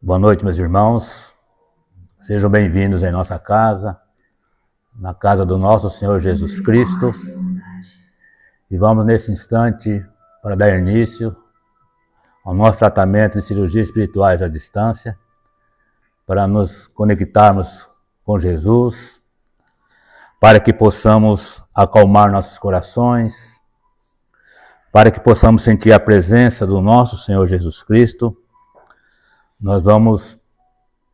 Boa noite, meus irmãos. Sejam bem-vindos em nossa casa, na casa do nosso Senhor Jesus Cristo. E vamos nesse instante para dar início ao nosso tratamento de cirurgias espirituais à distância, para nos conectarmos com Jesus, para que possamos acalmar nossos corações, para que possamos sentir a presença do nosso Senhor Jesus Cristo. Nós vamos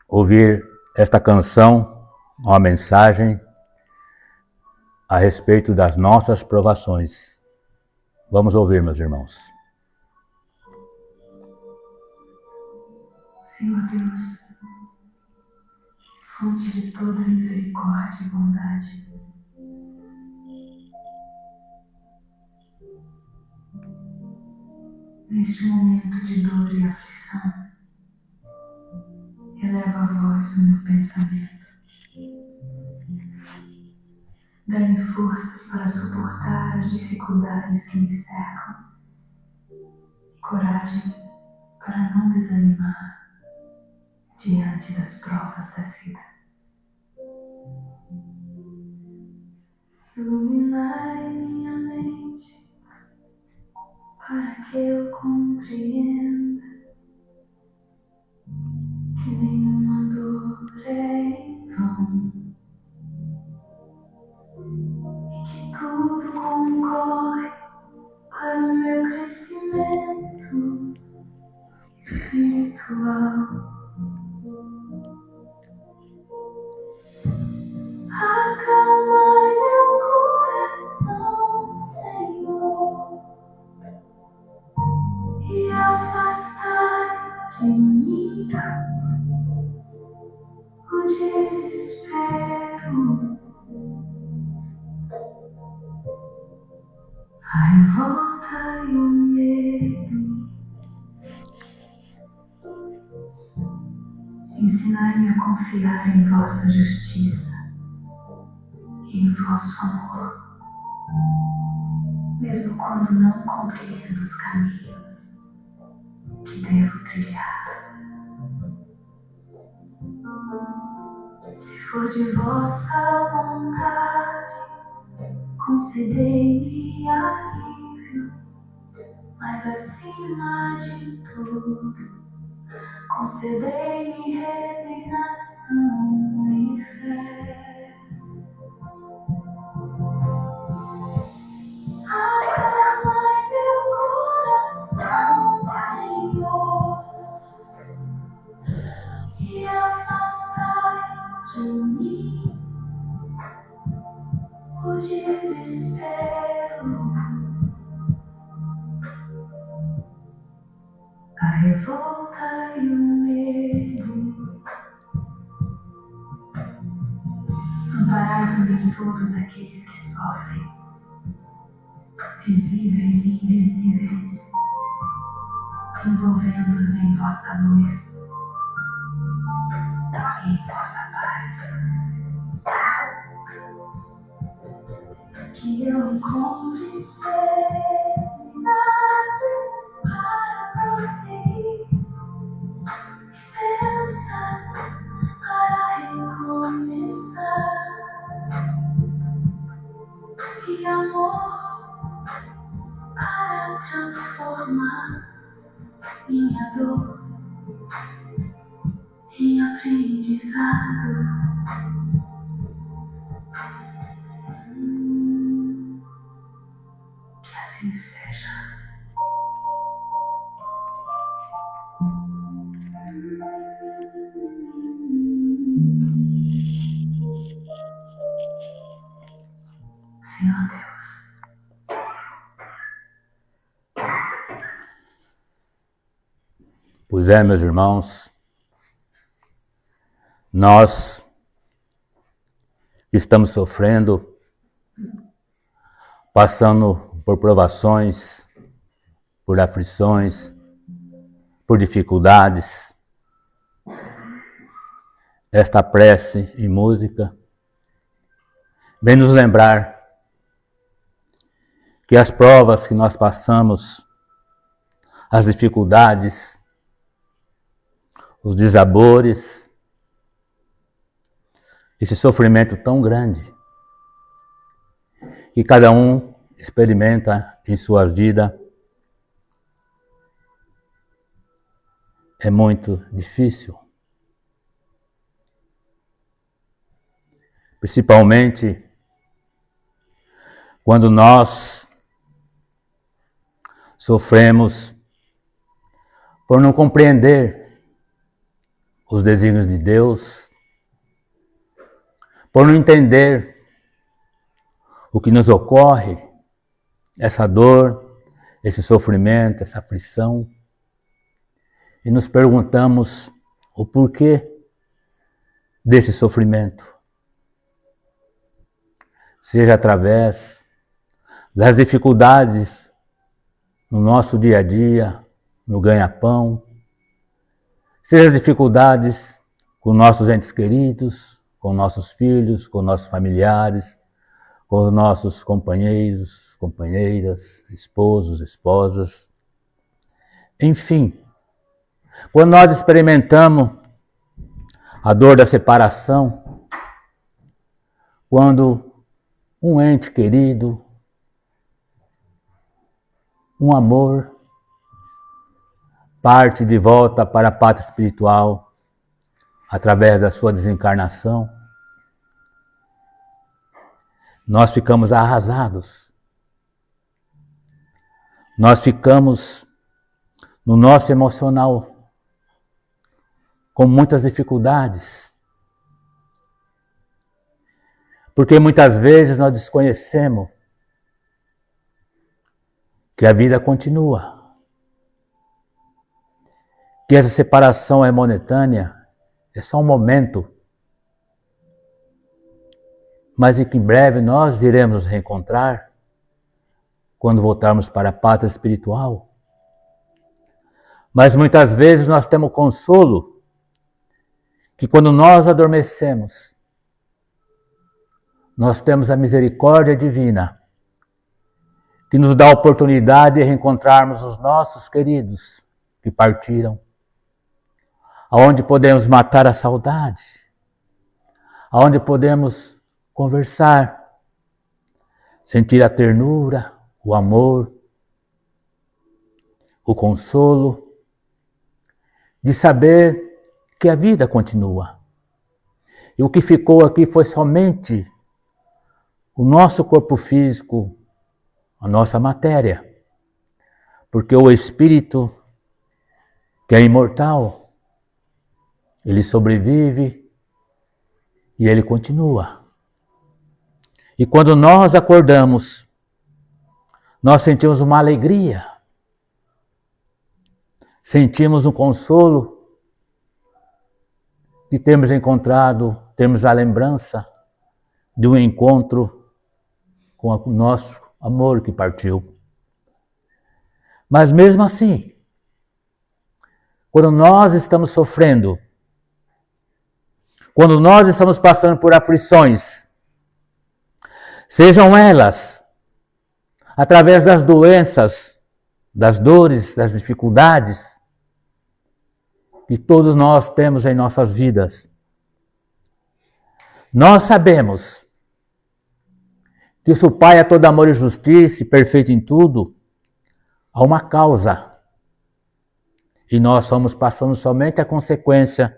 ouvir esta canção, uma mensagem a respeito das nossas provações. Vamos ouvir, meus irmãos. Senhor Deus, fonte de toda misericórdia e bondade, neste momento de dor e aflição, eleva a voz no meu pensamento. Dá-me forças para suportar as dificuldades que me cercam e coragem para não desanimar diante das provas da vida. Iluminai minha mente para que eu compreenda que nenhuma dor é em vão e que tudo concorre para o meu crescimento espiritual. Acalmai meu coração, Senhor, e afastai de mim o desespero, a revolta e o medo. Ensinai-me a confiar em vossa justiça e em vosso amor, mesmo quando não compreendo os caminhos que devo trilhar. Se for de vossa vontade, concedei-me alívio, mas acima de tudo, concedei-me resignação e fé. Acalmai meu coração, Senhor, e afastai de mim o desespero, a revolta e o medo. Amparai também todos aqueles que sofrem, visíveis e invisíveis, envolvendo-os em vossa luz e em vossa paz. Que eu encontre serenidade para prosseguir, esperança para recomeçar e amor para transformar minha dor em aprendizado. Que assim seja. Senhor Deus, Pois é, meus irmãos, nós estamos sofrendo, passando por provações, por aflições, por dificuldades. Esta prece e música vem nos lembrar que as provas que nós passamos, as dificuldades, os desabores, esse sofrimento tão grande que cada um experimenta em sua vida, é muito difícil. Principalmente quando nós sofremos por não compreender os desígnios de Deus, por não entender o que nos ocorre, essa dor, esse sofrimento, essa aflição, e nos perguntamos o porquê desse sofrimento. Seja através das dificuldades no nosso dia a dia, no ganha-pão, seja as dificuldades com nossos entes queridos, com nossos filhos, com nossos familiares, com os nossos companheiros, companheiras, esposos, esposas. Enfim, quando nós experimentamos a dor da separação, quando um ente querido, um amor, parte de volta para a pátria espiritual através da sua desencarnação, nós ficamos arrasados. Nós ficamos no nosso emocional com muitas dificuldades. Porque muitas vezes nós desconhecemos que a vida continua, que essa separação é momentânea, é só um momento, mas que em breve nós iremos nos reencontrar quando voltarmos para a pátria espiritual. Mas muitas vezes nós temos consolo que quando nós adormecemos, nós temos a misericórdia divina que nos dá a oportunidade de reencontrarmos os nossos queridos que partiram, aonde podemos matar a saudade, aonde podemos conversar, sentir a ternura, o amor, o consolo, de saber que a vida continua. E o que ficou aqui foi somente o nosso corpo físico, a nossa matéria. Porque o espírito, que é imortal, ele sobrevive e ele continua. E quando nós acordamos, nós sentimos uma alegria, sentimos um consolo de termos encontrado, termos a lembrança de um encontro com o nosso amor que partiu. Mas mesmo assim, quando nós estamos sofrendo, quando nós estamos passando por aflições, sejam elas através das doenças, das dores, das dificuldades que todos nós temos em nossas vidas, nós sabemos que se o Pai é todo amor e justiça e perfeito em tudo, há uma causa. E nós estamos passando somente a consequência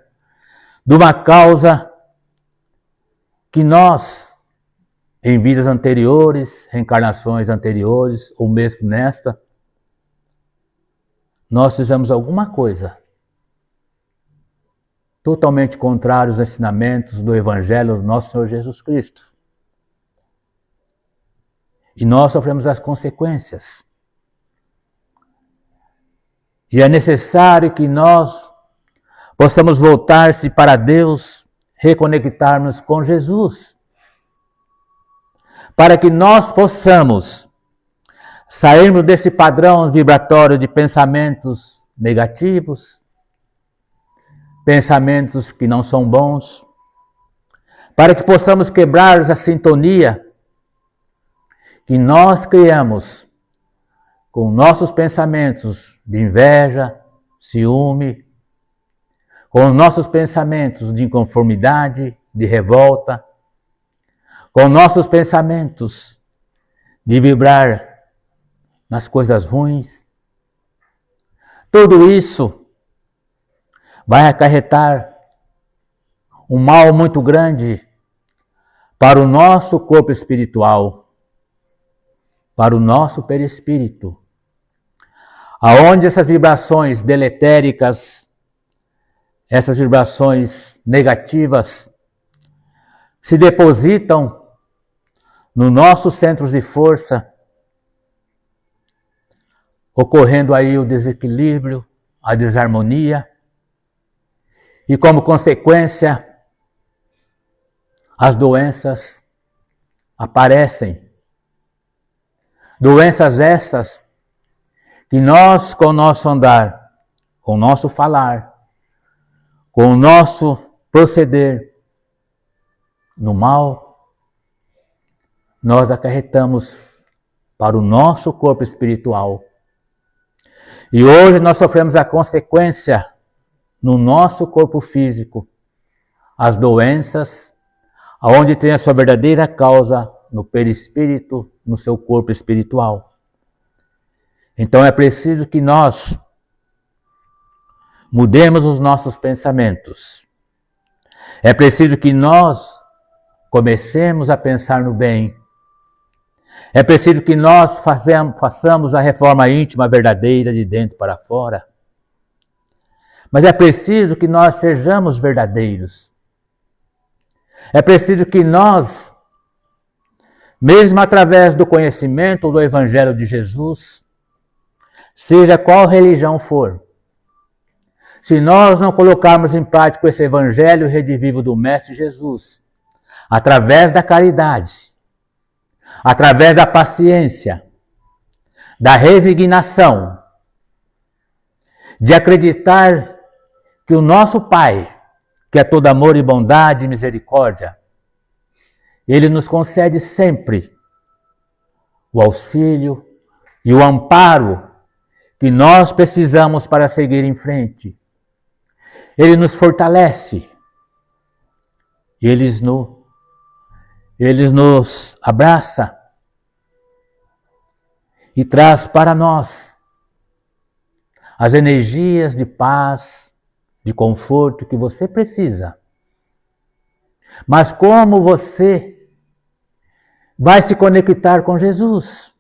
de uma causa que nós, em vidas anteriores, reencarnações anteriores, ou mesmo nesta, nós fizemos alguma coisa totalmente contrária aos ensinamentos do Evangelho do nosso Senhor Jesus Cristo. E nós sofremos as consequências. E é necessário que nós possamos voltar-se para Deus, reconectarmos com Jesus, para que nós possamos sairmos desse padrão vibratório de pensamentos negativos, pensamentos que não são bons, para que possamos quebrar a sintonia que nós criamos com nossos pensamentos de inveja, ciúme, com os nossos pensamentos de inconformidade, de revolta, com nossos pensamentos de vibrar nas coisas ruins. Tudo isso vai acarretar um mal muito grande para o nosso corpo espiritual, para o nosso perispírito, aonde essas vibrações deletéricas, essas vibrações negativas, se depositam nos nossos centros de força, ocorrendo aí o desequilíbrio, a desarmonia, e como consequência, as doenças aparecem. Doenças essas que nós, com o nosso andar, com o nosso falar, com o nosso proceder no mal, nós acarretamos para o nosso corpo espiritual. E hoje nós sofremos a consequência no nosso corpo físico, as doenças, aonde tem a sua verdadeira causa no perispírito, no seu corpo espiritual. Então é preciso que nós mudemos os nossos pensamentos. É preciso que nós comecemos a pensar no bem. É preciso que nós façamos a reforma íntima verdadeira de dentro para fora. Mas é preciso que nós sejamos verdadeiros. É preciso que nós, mesmo através do conhecimento do Evangelho de Jesus, seja qual religião for, se nós não colocarmos em prática esse Evangelho redivivo do Mestre Jesus, através da caridade, através da paciência, da resignação, de acreditar que o nosso Pai, que é todo amor e bondade e misericórdia, Ele nos concede sempre o auxílio e o amparo que nós precisamos para seguir em frente. Ele nos fortalece, Ele nos abraça e traz para nós as energias de paz, de conforto que você precisa. Mas como você vai se conectar com Jesus?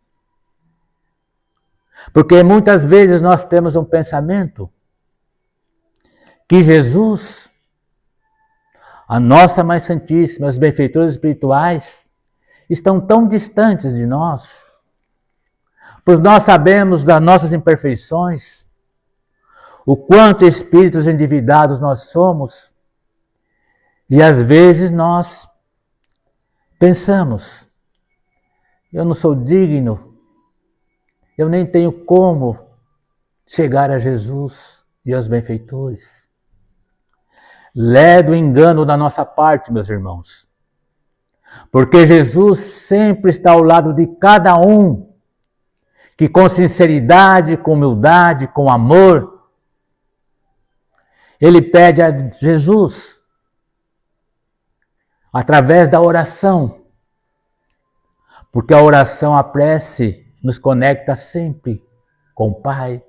Porque muitas vezes nós temos um pensamento que Jesus, a nossa Mãe Santíssima, os benfeitores espirituais, estão tão distantes de nós, pois nós sabemos das nossas imperfeições, o quanto espíritos endividados nós somos, e às vezes nós pensamos, eu não sou digno, eu nem tenho como chegar a Jesus e aos benfeitores. Leve o engano da nossa parte, meus irmãos, porque Jesus sempre está ao lado de cada um que com sinceridade, com humildade, com amor, ele pede a Jesus, através da oração, porque a oração, a prece, nos conecta sempre com o Pai,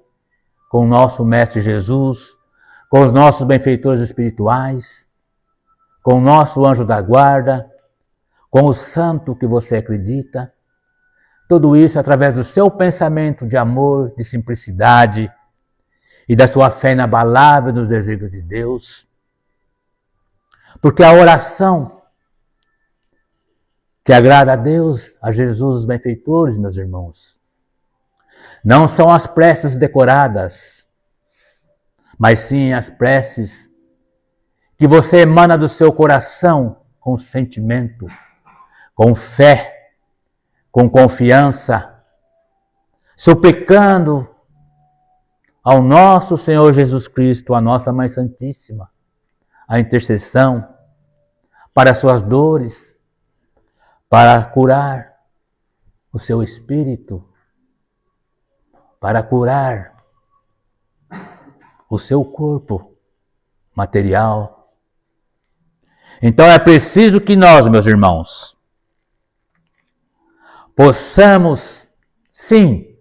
com o nosso Mestre Jesus, com os nossos benfeitores espirituais, com o nosso anjo da guarda, com o santo que você acredita. Tudo isso através do seu pensamento de amor, de simplicidade, e da sua fé inabalável nos desígnios de Deus. Porque a oração que agrada a Deus, a Jesus, os benfeitores, meus irmãos, não são as preces decoradas, mas sim as preces que você emana do seu coração com sentimento, com fé, com confiança, suplicando ao nosso Senhor Jesus Cristo, a nossa Mãe Santíssima, a intercessão para as suas dores, para curar o seu espírito, para curar o seu corpo material. Então é preciso que nós, meus irmãos, possamos, sim,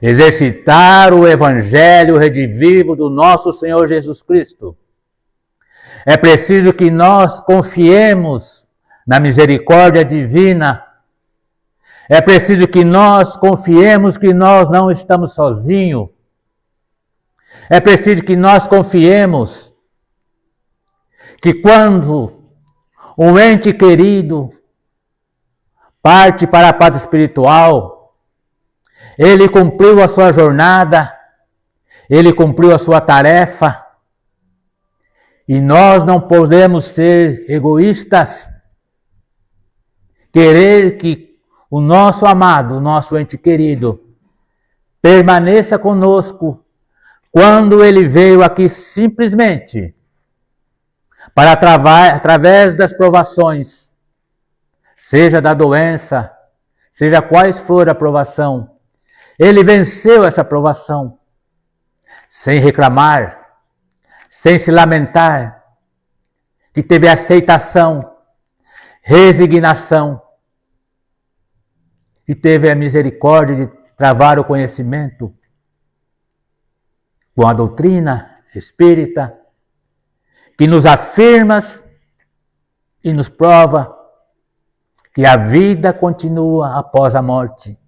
exercitar o Evangelho redivivo do nosso Senhor Jesus Cristo. É preciso que nós confiemos na misericórdia divina. É preciso que nós confiemos que nós não estamos sozinhos. É preciso que nós confiemos que quando um ente querido parte para a pátria espiritual, ele cumpriu a sua jornada, ele cumpriu a sua tarefa, e nós não podemos ser egoístas, querer que o nosso amado, o nosso ente querido, permaneça conosco quando ele veio aqui simplesmente para através das provações, seja da doença, seja quais for a provação, ele venceu essa provação sem reclamar, sem se lamentar, que teve aceitação, resignação, que teve a misericórdia de travar o conhecimento com a doutrina espírita, que nos afirma e nos prova que a vida continua após a morte,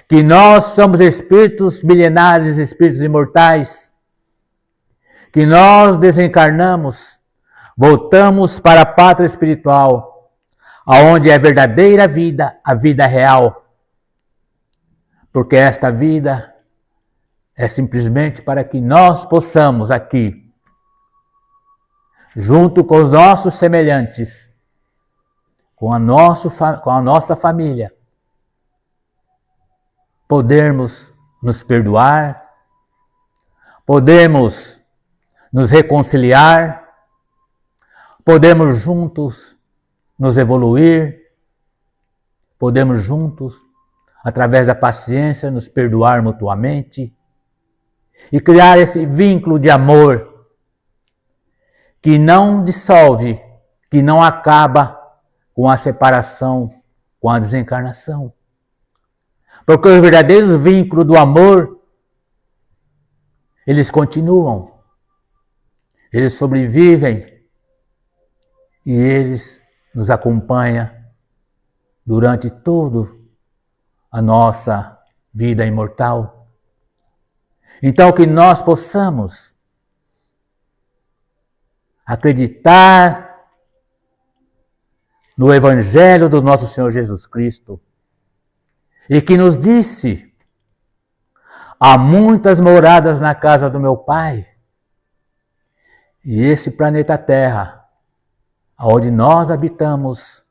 que nós somos espíritos milenares, espíritos imortais, que nós desencarnamos, voltamos para a pátria espiritual, aonde é a verdadeira vida, a vida real, porque esta vida é simplesmente para que nós possamos aqui, junto com os nossos semelhantes, com a nossa família, podermos nos perdoar, podemos nos reconciliar, podemos juntos nos evoluir, podemos juntos, através da paciência, nos perdoar mutuamente e criar esse vínculo de amor que não dissolve, que não acaba com a separação, com a desencarnação. Porque os verdadeiros vínculos do amor, eles continuam, eles sobrevivem e eles nos acompanham durante toda a nossa vida imortal. Então que nós possamos acreditar no Evangelho do nosso Senhor Jesus Cristo, e que nos disse: há muitas moradas na casa do meu Pai, e esse planeta Terra, onde nós habitamos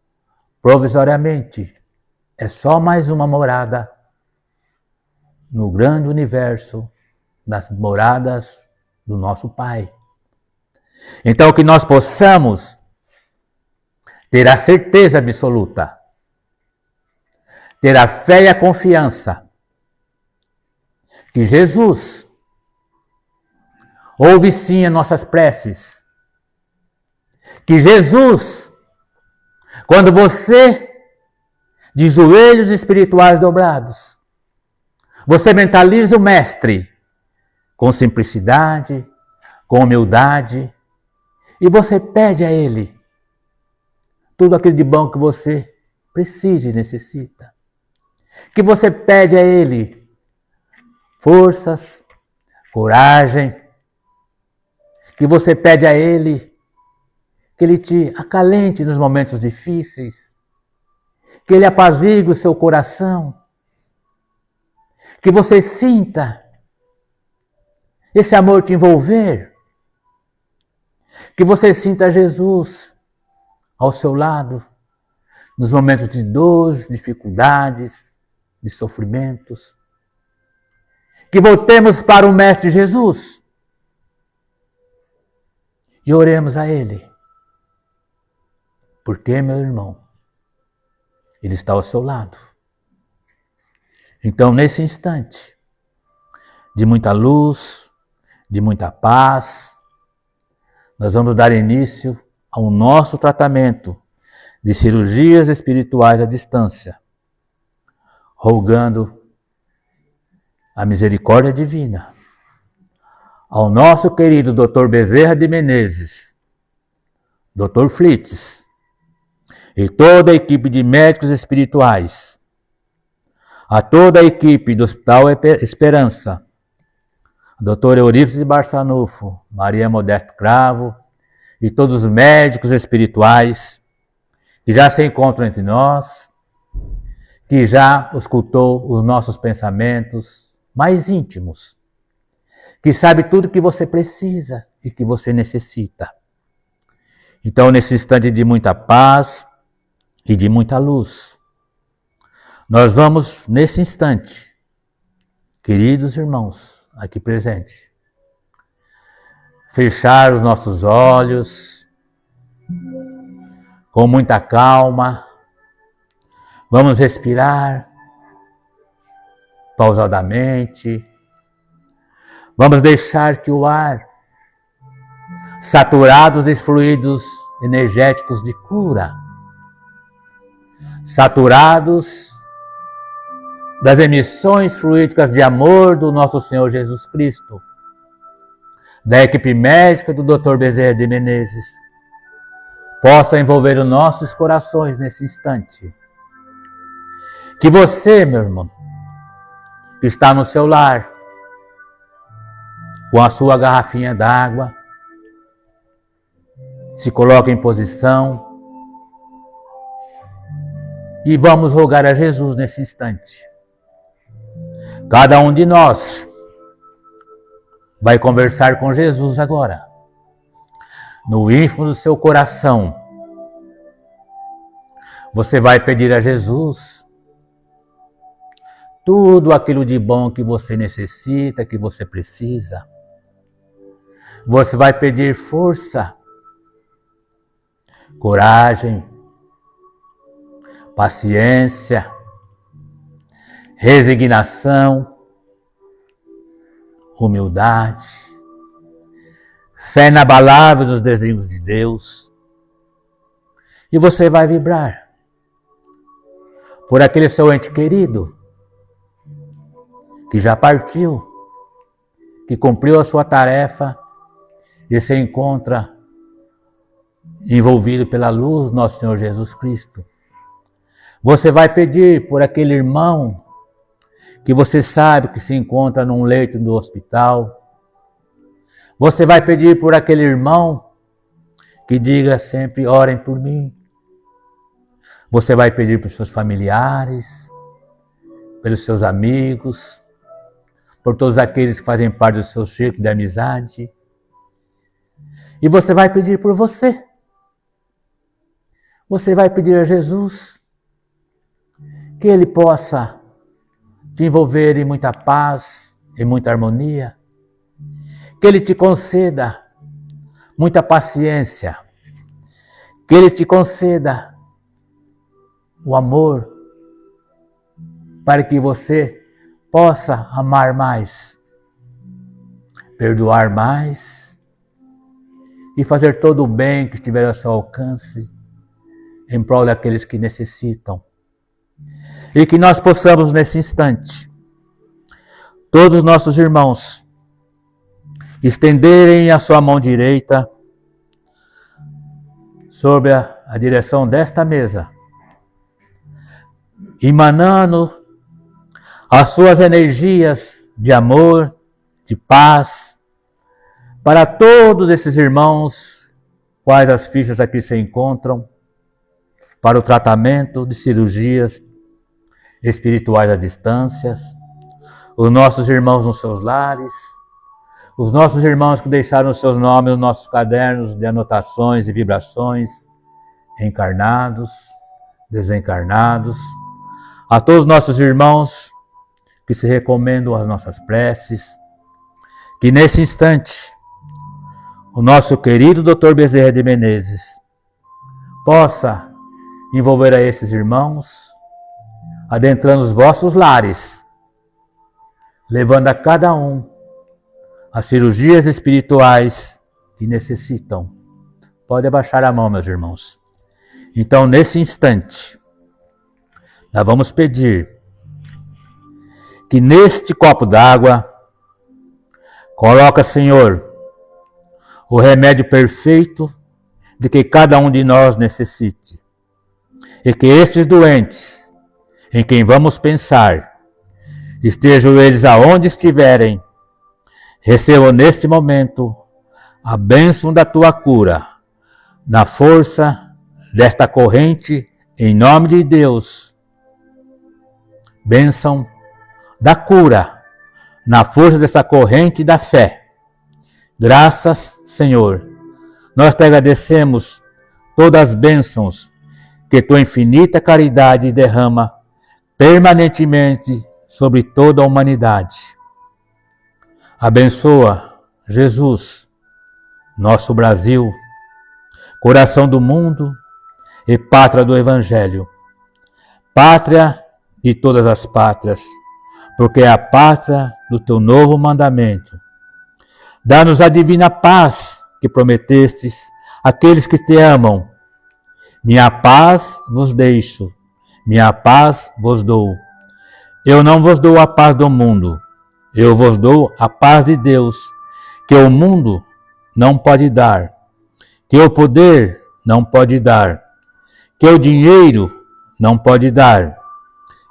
provisoriamente, é só mais uma morada no grande universo das moradas do nosso Pai. Então que nós possamos ter a certeza absoluta, ter a fé e a confiança que Jesus ouve sim as nossas preces, que Jesus, quando você, de joelhos espirituais dobrados, você mentaliza o Mestre com simplicidade, com humildade, e você pede a Ele tudo aquilo de bom que você precisa e necessita. Que você pede a Ele forças, coragem, que você pede a Ele que Ele te acalente nos momentos difíceis, que Ele apazigue o seu coração, que você sinta esse amor te envolver, que você sinta Jesus ao seu lado, nos momentos de dores, dificuldades, de sofrimentos. Que voltemos para o Mestre Jesus e oremos a Ele. Porque, meu irmão, Ele está ao seu lado. Então, nesse instante de muita luz, de muita paz, nós vamos dar início ao nosso tratamento de cirurgias espirituais à distância, rogando a misericórdia divina ao nosso querido Dr. Bezerra de Menezes, Dr. Flitz e toda a equipe de médicos espirituais, a toda a equipe do Hospital Esperança, Dr. Eurípides de Barçanufo, Maria Modesto Cravo e todos os médicos espirituais que já se encontram entre nós, que já escutou os nossos pensamentos mais íntimos, que sabe tudo que você precisa e que você necessita. Então, nesse instante de muita paz e de muita luz, nós vamos, nesse instante, queridos irmãos aqui presentes, fechar os nossos olhos com muita calma. Vamos respirar pausadamente. Vamos deixar que o ar, saturado de fluidos energéticos de cura, saturados das emissões fluídicas de amor do nosso Senhor Jesus Cristo, da equipe médica do Dr. Bezerra de Menezes, possa envolver os nossos corações nesse instante. Que você, meu irmão, que está no seu lar, com a sua garrafinha d'água, se coloque em posição e vamos rogar a Jesus nesse instante. Cada um de nós vai conversar com Jesus agora, no íntimo do seu coração. Você vai pedir a Jesus tudo aquilo de bom que você necessita, que você precisa. Você vai pedir força, coragem, paciência, resignação, humildade, fé inabalável nos desígnios de Deus. E você vai vibrar por aquele seu ente querido que já partiu, que cumpriu a sua tarefa e se encontra envolvido pela luz do nosso Senhor Jesus Cristo. Você vai pedir por aquele irmão que você sabe que se encontra num leito do hospital. Você vai pedir por aquele irmão que diga sempre, orem por mim. Você vai pedir para os seus familiares, pelos seus amigos, por todos aqueles que fazem parte do seu círculo de amizade. E você vai pedir por você. Você vai pedir a Jesus que Ele possa te envolver em muita paz, em muita harmonia, que Ele te conceda muita paciência, que Ele te conceda o amor, para que você possa amar mais, perdoar mais e fazer todo o bem que estiver ao seu alcance em prol daqueles que necessitam. E que nós possamos nesse instante, todos os nossos irmãos, estenderem a sua mão direita sobre a direção desta mesa, emanando as suas energias de amor, de paz, para todos esses irmãos, quais as fichas aqui se encontram, para o tratamento de cirurgias espirituais à distância, os nossos irmãos nos seus lares, os nossos irmãos que deixaram os seus nomes nos nossos cadernos de anotações e vibrações, encarnados, desencarnados, a todos os nossos irmãos que se recomendam às nossas preces, que nesse instante o nosso querido Dr. Bezerra de Menezes possa envolver a esses irmãos, adentrando os vossos lares, levando a cada um as cirurgias espirituais que necessitam. Pode abaixar a mão, meus irmãos. Então, nesse instante, nós vamos pedir que neste copo d'água, coloca, Senhor, o remédio perfeito de que cada um de nós necessite. E que esses doentes, em quem vamos pensar, estejam eles aonde estiverem, recebam neste momento a bênção da tua cura, na força desta corrente, em nome de Deus. Bênção da cura, na força dessa corrente da fé. Graças, Senhor. Nós te agradecemos todas as bênçãos que tua infinita caridade derrama permanentemente sobre toda a humanidade. Abençoa, Jesus, nosso Brasil, coração do mundo e pátria do Evangelho. Pátria de todas as pátrias, porque é a pátria do teu novo mandamento. Dá-nos a divina paz que prometestes àqueles que te amam. Minha paz vos deixo, minha paz vos dou. Eu não vos dou a paz do mundo, eu vos dou a paz de Deus, que o mundo não pode dar, que o poder não pode dar, que o dinheiro não pode dar,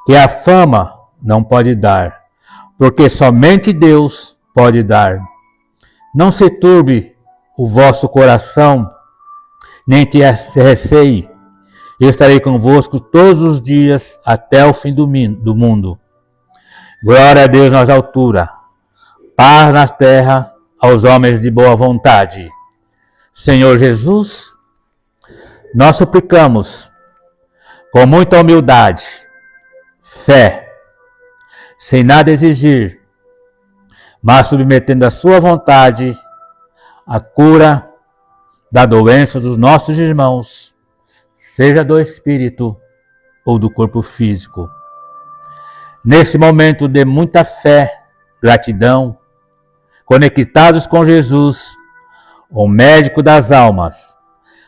que a fama não pode dar, porque somente Deus pode dar. Não se turbe o vosso coração, nem se receie. Eu estarei convosco todos os dias até o fim do mundo. Glória a Deus nas alturas, paz na terra aos homens de boa vontade. Senhor Jesus, nós suplicamos com muita humildade, fé, sem nada exigir, mas submetendo a sua vontade a cura da doença dos nossos irmãos, seja do espírito ou do corpo físico. Nesse momento de muita fé, gratidão, conectados com Jesus, o médico das almas,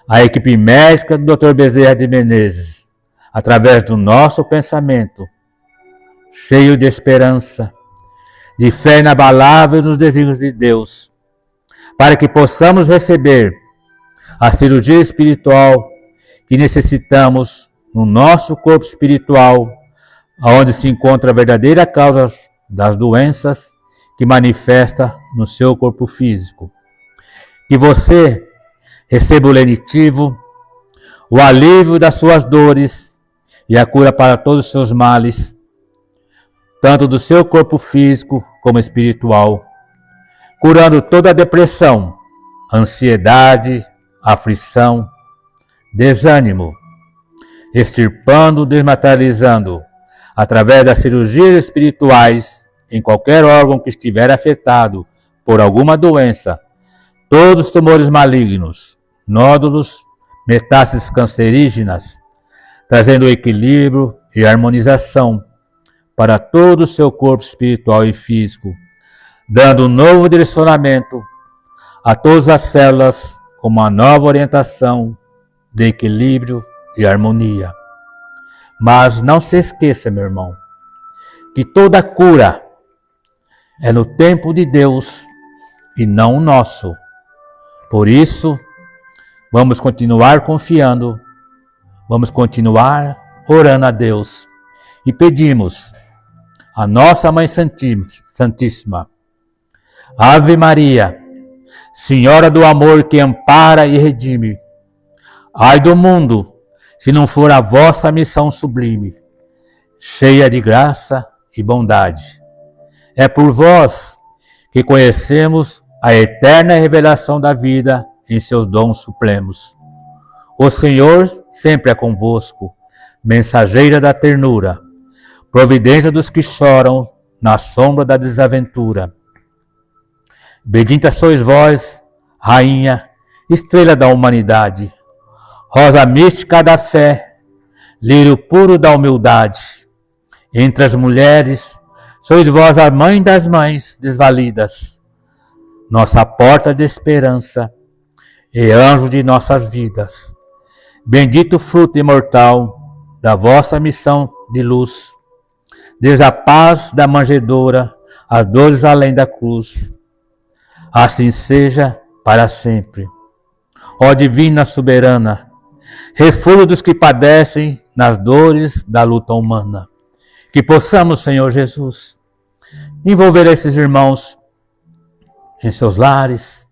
a equipe médica do Dr. Bezerra de Menezes, através do nosso pensamento, cheio de esperança, de fé inabalável nos desígnios de Deus, para que possamos receber a cirurgia espiritual que necessitamos no nosso corpo espiritual, onde se encontra a verdadeira causa das doenças que manifesta no seu corpo físico. Que você receba o lenitivo, o alívio das suas dores e a cura para todos os seus males, tanto do seu corpo físico como espiritual, curando toda a depressão, ansiedade, aflição, desânimo, extirpando, desmaterializando, através das cirurgias espirituais, em qualquer órgão que estiver afetado por alguma doença, todos os tumores malignos, nódulos, metástases cancerígenas, trazendo equilíbrio e harmonização para todo o seu corpo espiritual e físico, dando um novo direcionamento a todas as células com uma nova orientação de equilíbrio e harmonia. Mas não se esqueça, meu irmão, que toda cura é no tempo de Deus e não o nosso. Por isso, vamos continuar confiando, vamos continuar orando a Deus e pedimos a nossa Mãe Santíssima, Ave Maria, Senhora do amor que ampara e redime, ai do mundo, se não for a vossa missão sublime, cheia de graça e bondade. É por vós que conhecemos a eterna revelação da vida em seus dons supremos. O Senhor sempre é convosco, mensageira da ternura, providência dos que choram na sombra da desaventura. Bendita sois vós, Rainha, estrela da humanidade, rosa mística da fé, lírio puro da humildade. Entre as mulheres, sois vós a mãe das mães desvalidas, nossa porta de esperança e anjo de nossas vidas. Bendito fruto imortal da vossa missão de luz. Desde a paz da manjedoura, as dores além da cruz. Assim seja para sempre. Ó divina soberana, refúgio dos que padecem nas dores da luta humana. Que possamos, Senhor Jesus, envolver esses irmãos em seus lares,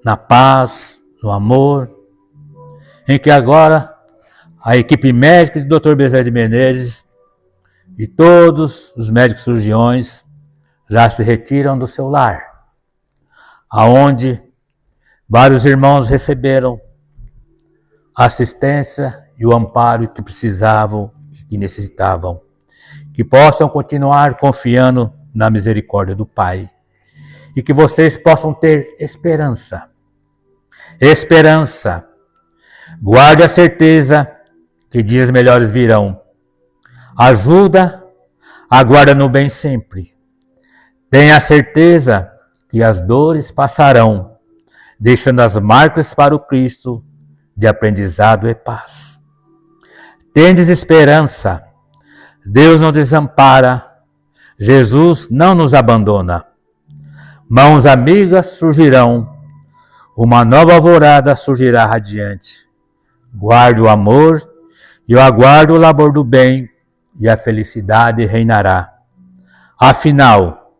na paz, no amor, em que agora a equipe médica do Dr. Bezerra de Menezes e todos os médicos cirurgiões já se retiram do seu lar, aonde vários irmãos receberam a assistência e o amparo que precisavam e que necessitavam. Que possam continuar confiando na misericórdia do Pai. E que vocês possam ter esperança. Esperança. Guarde a certeza que dias melhores virão. Ajuda, aguarda no bem sempre. Tenha a certeza que as dores passarão, deixando as marcas para o Cristo de aprendizado e paz. Tendes esperança. Deus não desampara. Jesus não nos abandona. Mãos amigas surgirão. Uma nova alvorada surgirá radiante. Guarde o amor e eu aguardo o labor do bem e a felicidade reinará. Afinal,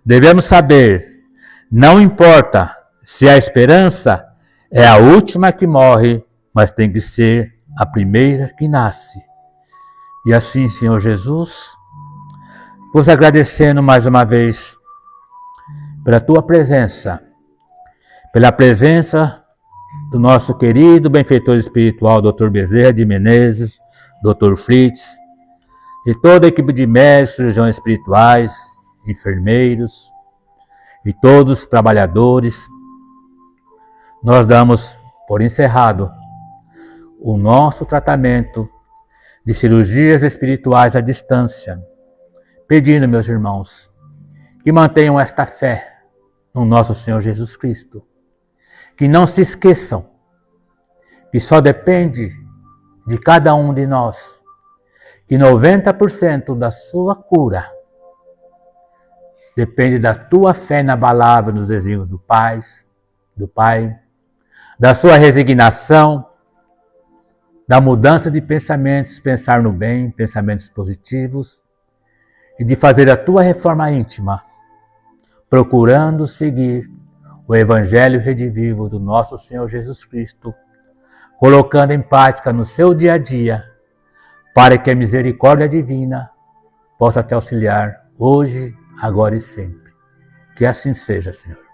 devemos saber, não importa se a esperança é a última que morre, mas tem que ser a primeira que nasce. E assim, Senhor Jesus, vos agradecendo mais uma vez pela tua presença, pela presença do nosso querido benfeitor espiritual, Dr. Bezerra de Menezes, Dr. Fritz, e toda a equipe de médicos, cirurgiões espirituais, enfermeiros e todos os trabalhadores. Nós damos por encerrado o nosso tratamento de cirurgias espirituais à distância, pedindo, meus irmãos, que mantenham esta fé no nosso Senhor Jesus Cristo, que não se esqueçam que só depende de cada um de nós, que 90% da sua cura depende da tua fé inabalável nos desígnios do Pai, da sua resignação, da mudança de pensamentos, pensar no bem, pensamentos positivos, e de fazer a tua reforma íntima, procurando seguir o Evangelho redivivo do nosso Senhor Jesus Cristo, colocando em prática no seu dia a dia, para que a misericórdia divina possa te auxiliar hoje, agora e sempre. Que assim seja, Senhor.